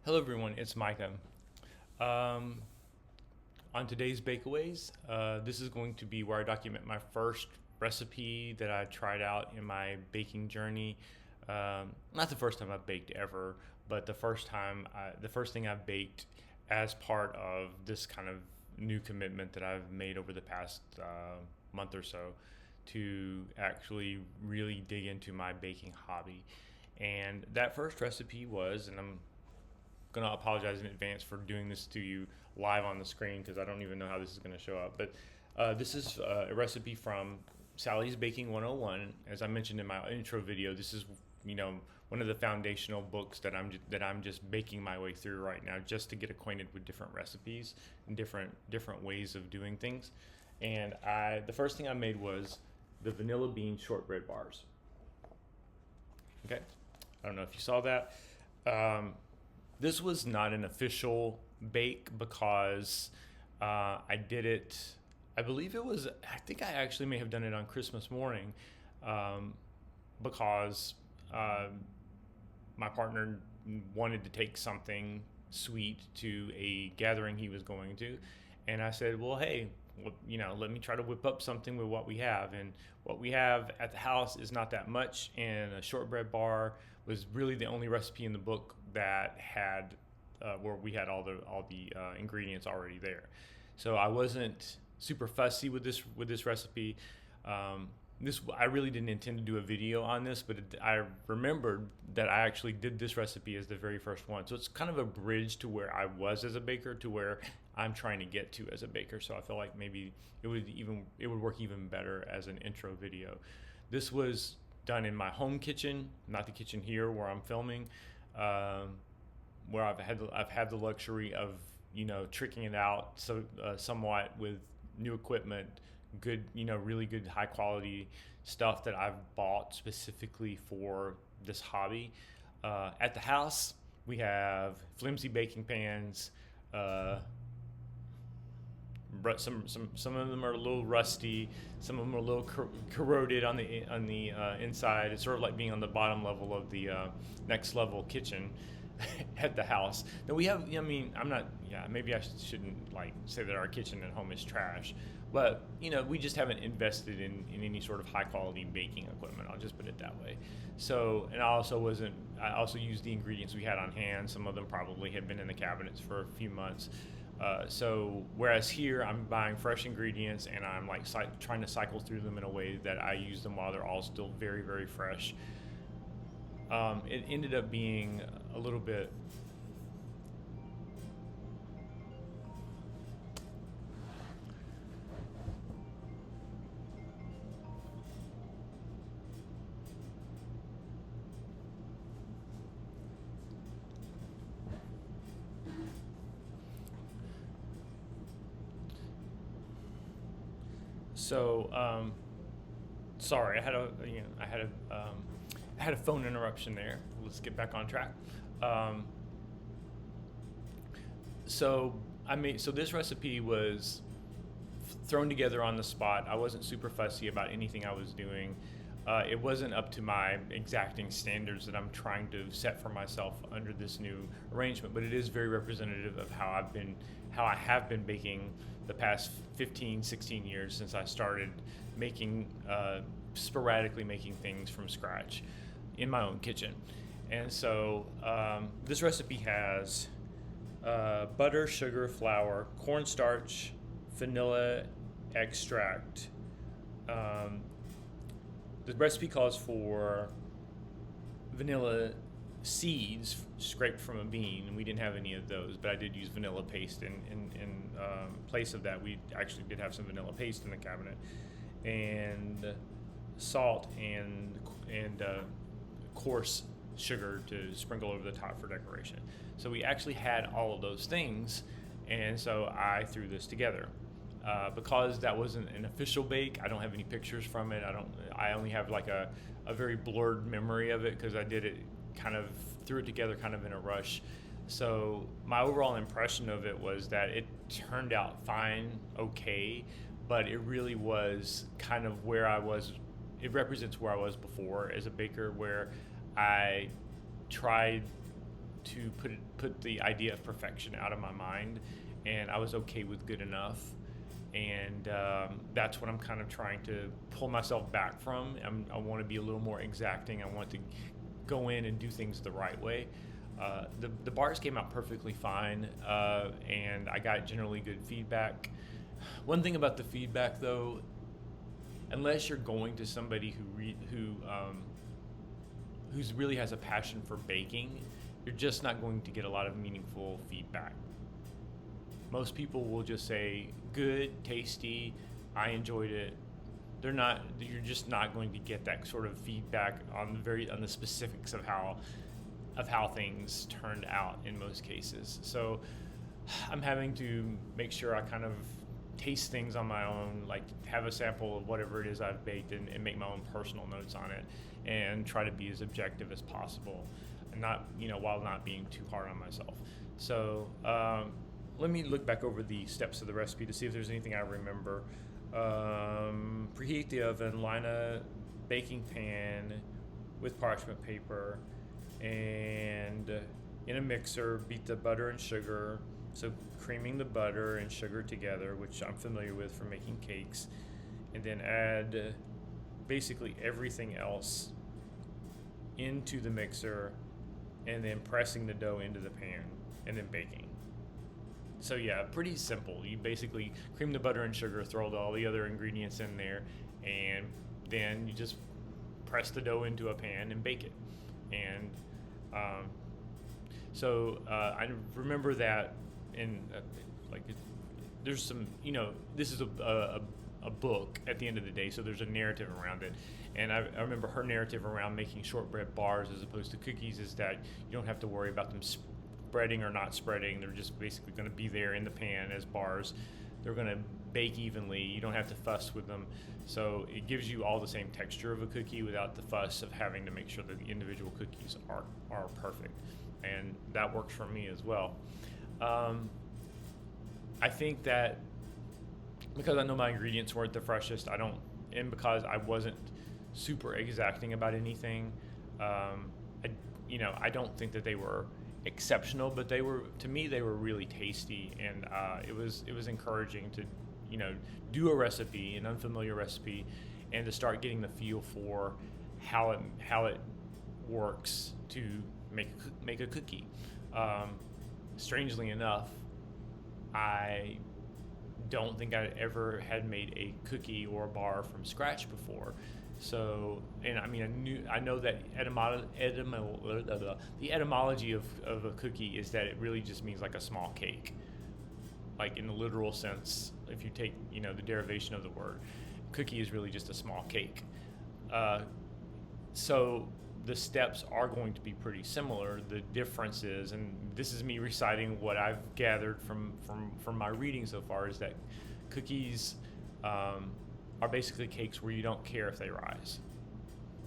Hello everyone, it's Micah. Um, on today's Bakeaways, this is going to be where I document my first recipe that I tried out in my baking journey. Not the first time I've baked ever, but the first thing I've baked as part of this kind of new commitment that I've made over the past month or so to actually really dig into my baking hobby. And that first recipe was, and I'm going to apologize in advance for doing this to you live on the screen because I don't even know how this is going to show up. But this is a recipe from Sally's Baking 101. As I mentioned in my intro video, this is one of the foundational books that I'm just baking my way through right now, just to get acquainted with different recipes and different ways of doing things. And the first thing I made was the vanilla bean shortbread bars. Okay, I don't know if you saw that. This was not an official bake because I did it. I believe it was. I think I actually may have done it on Christmas morning because my partner wanted to take something sweet to a gathering he was going to, and I said, "Well, hey, let me try to whip up something with what we have." And what we have at the house is not that much, and a shortbread bar was really the only recipe in the book that had where we had all the ingredients already there. So I wasn't super fussy with this recipe. I really didn't intend to do a video on this, but I remembered that I actually did this recipe as the very first one. So it's kind of a bridge to where I was as a baker to where I'm trying to get to as a baker. So I feel like maybe it would work even better as an intro video. This was done in my home kitchen, not the kitchen here where I'm filming, where I've had the luxury of tricking it out somewhat with new equipment, good really good high quality stuff that I've bought specifically for this hobby. At the house we have flimsy baking pans. Some of them are a little rusty. Some of them are a little corroded on the inside. It's sort of like being on the bottom level of the next level kitchen at the house. Now we have. I mean, I'm not. Yeah, maybe I shouldn't like say that our kitchen at home is trash, but we just haven't invested in any sort of high quality baking equipment. I'll just put it that way. So, and I also used the ingredients we had on hand. Some of them probably had been in the cabinets for a few months. So whereas here I'm buying fresh ingredients and I'm like trying to cycle through them in a way that I use them while they're all still very, very fresh. It ended up being a little bit sorry, I had a phone interruption there. Let's get back on track. So this recipe was thrown together on the spot. I wasn't super fussy about anything I was doing. It wasn't up to my exacting standards that I'm trying to set for myself under this new arrangement, but it is very representative of how I have been baking the past 15, 16 years since I started sporadically making things from scratch in my own kitchen. And so this recipe has butter, sugar, flour, cornstarch, vanilla extract. The recipe calls for vanilla seeds scraped from a bean, and we didn't have any of those, but I did use vanilla paste in place of that. We actually did have some vanilla paste in the cabinet, and salt and coarse sugar to sprinkle over the top for decoration. So we actually had all of those things, and so I threw this together. Because that wasn't an official bake, I don't have any pictures from it. I only have like a very blurred memory of it because I did it threw it together kind of in a rush. So my overall impression of it was that it turned out fine, okay, but it really was kind of where I was. It represents where I was before as a baker, where I tried to put the idea of perfection out of my mind, and I was okay with good enough. And that's what I'm kind of trying to pull myself back from. I want to be a little more exacting. I want to go in and do things the right way. The bars came out perfectly fine, and I got generally good feedback. One thing about the feedback, though, unless you're going to somebody who's really has a passion for baking, you're just not going to get a lot of meaningful feedback. Most people will just say, good, tasty, I enjoyed it. You're just not going to get that sort of feedback on the specifics of how things turned out in most cases. So I'm having to make sure I kind of taste things on my own, like have a sample of whatever it is I've baked and make my own personal notes on it, and try to be as objective as possible, and not, while not being too hard on myself. So let me look back over the steps of the recipe to see if there's anything I remember. Preheat the oven, line a baking pan with parchment paper, and in a mixer, beat the butter and sugar. So creaming the butter and sugar together, which I'm familiar with from making cakes, and then add basically everything else into the mixer, and then pressing the dough into the pan, and then baking. So yeah, pretty simple. You basically cream the butter and sugar, throw all the other ingredients in there, and then you just press the dough into a pan and bake it. And I remember that there's some, this is a book at the end of the day, so there's a narrative around it. And I remember her narrative around making shortbread bars as opposed to cookies is that you don't have to worry about them spreading or not spreading. They're just basically going to be there in the pan as bars. They're going to bake evenly. You don't have to fuss with them. So it gives you all the same texture of a cookie without the fuss of having to make sure that the individual cookies are perfect. And that works for me as well. I think that because I know my ingredients weren't the freshest, and because I wasn't super exacting about anything, I don't think that they were exceptional, but to me they were really tasty, and it was encouraging to do a recipe, an unfamiliar recipe, and to start getting the feel for how it works to make a cookie. Strangely enough, I don't think I ever had made a cookie or a bar from scratch before. So, and I know that the etymology of a cookie is that it really just means like a small cake, like in the literal sense. If you take the derivation of the word, cookie is really just a small cake. So the steps are going to be pretty similar. The difference is, and this is me reciting what I've gathered from my reading so far, is that cookies are basically cakes where you don't care if they rise.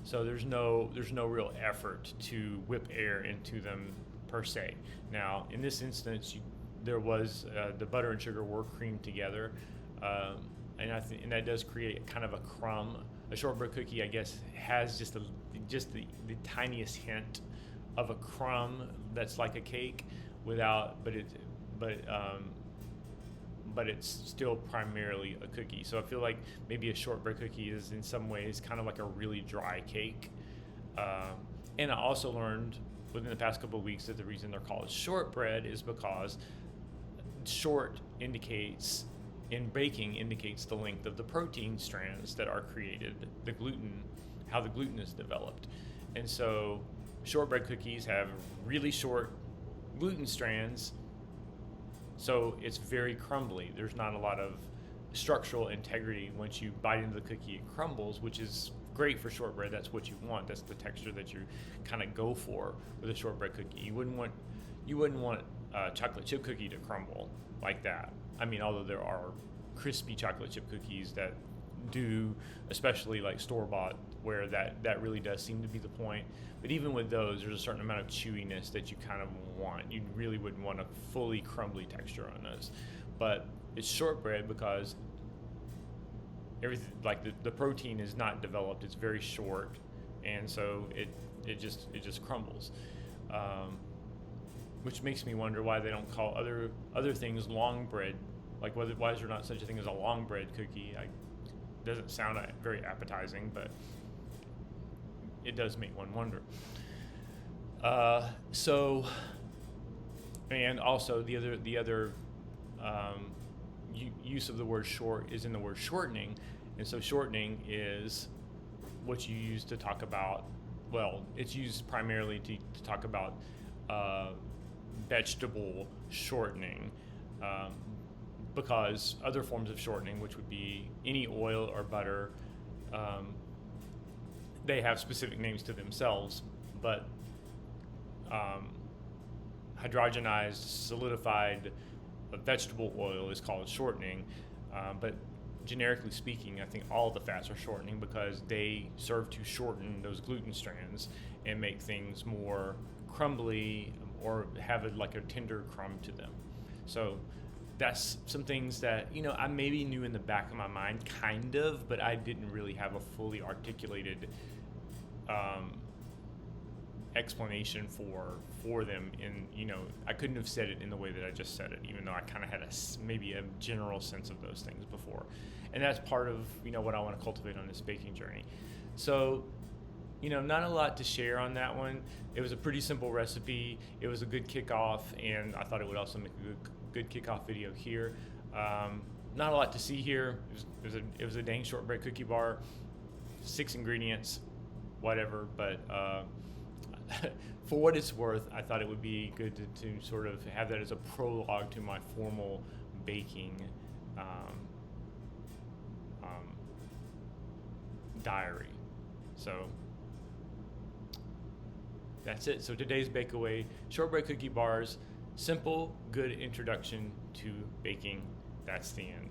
So there's no real effort to whip air into them per se. Now in this instance, there was the butter and sugar were creamed together, and that does create kind of a crumb. A shortbread cookie, I guess, has just the tiniest hint of a crumb that's like a cake, but it's still primarily a cookie. So I feel like maybe a shortbread cookie is in some ways kind of like a really dry cake. And I also learned within the past couple of weeks that the reason they're called shortbread is because short indicates the length of the protein strands that are created, how the gluten is developed. And so shortbread cookies have really short gluten strands, so it's very crumbly. There's not a lot of structural integrity. Once you bite into the cookie, it crumbles, which is great for shortbread. That's what you want. That's the texture that you kind of go for with a shortbread cookie. You wouldn't want a chocolate chip cookie to crumble like that. Although there are crispy chocolate chip cookies that do, especially like store-bought, where that really does seem to be the point. But even with those, there's a certain amount of chewiness that you kind of want. You really wouldn't want a fully crumbly texture on those. But it's shortbread because everything, like the protein is not developed. It's very short, and so it just crumbles. which makes me wonder why they don't call other things long bread. Like why is there not such a thing as a long bread cookie? Doesn't sound very appetizing, but it does make one wonder. And also the other use of the word short is in the word shortening, and so shortening is what you use to talk about. Well, it's used primarily to talk about vegetable shortening, because other forms of shortening, which would be any oil or butter, they have specific names to themselves, but hydrogenized, solidified vegetable oil is called shortening, but generically speaking, I think all the fats are shortening because they serve to shorten those gluten strands and make things more crumbly or have like a tender crumb to them. So that's some things that, I maybe knew in the back of my mind, kind of, but I didn't really have a fully articulated explanation for them. I couldn't have said it in the way that I just said it, even though I kind of had maybe a general sense of those things before. And that's part of, what I want to cultivate on this baking journey. So, not a lot to share on that one. It was a pretty simple recipe. It was a good kickoff, and I thought it would also make a good kickoff video here. Not a lot to see here. It was a dang shortbread cookie bar, 6 ingredients, whatever. But for what it's worth, I thought it would be good to sort of have that as a prologue to my formal baking diary. So that's it. So today's Bakeaway, shortbread cookie bars, simple, good introduction to baking. That's the end.